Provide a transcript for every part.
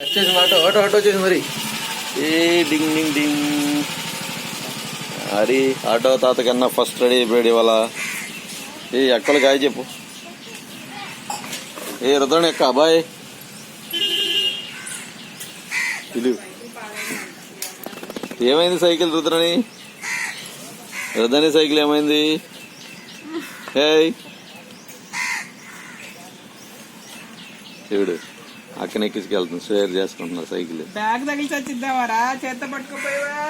వచ్చేసి ఆటో వచ్చేసి మరి ఏ డింగ్ డింగ్ డింగ్. అది ఆటో తాత కన్నా ఫస్ట్ రెడీ అయిపోయాడు ఇవాళ. ఏ ఎక్కలు కాయ చెప్పు. ఏ రుద్రని ఎక్క అబ్బాయి ఇది ఏమైంది సైకిల్ రుద్రని సైకిల్ ఏమైంది? హే చూడు అక్కన ఎక్కించుకెళ్తుంది, షేర్ చేసుకుంటున్నా సైకిల్. బ్యాగ్ తగిలి చచ్చిద్దామారా, చేత పట్టుకుపోయావా?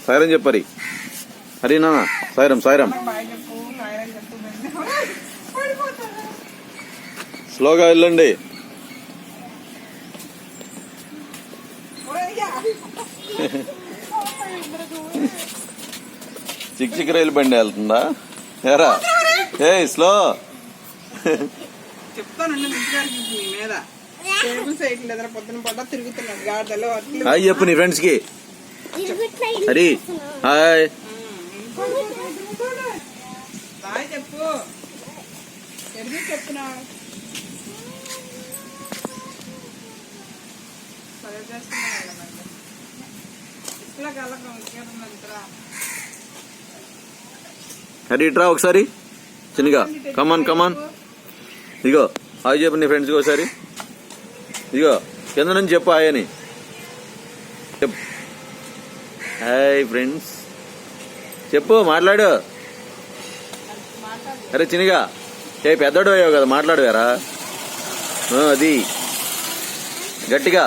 సాయిరం చెప్పరి. హరి నాన్న సాయిరం స్లోగా వెళ్ళండి. చిక్ రైలు బండి వెళ్తుందా ఎరా? ఏ స్లో చెప్తాను మీద టేబుల్ సైకిల్ ఎదురు పొద్దున పడ్డ తిరుగుతున్నాడు గాడిదలో. హాయ్ చెప్పు నీ ఫ్రెండ్స్ కి. హరి హాయ్ బాయ్ చెప్పు. ఎందుకు చెప్తున్నా హరి ఇట్రా ఒకసారి చిన్నగా. కమాన్ ఇదిగో హాయ్ చెప్పు నీ ఫ్రెండ్స్కి ఒకసారి. ఇదిగో కింద నుంచి చెప్పు హాయ్ అని చెప్పు. హాయ్ ఫ్రెండ్స్ చెప్పు, మాట్లాడు. అరే చిన్నగా ఏ పెద్దడు అయ్యావు కదా, మాట్లాడవారా? అది గట్టిగా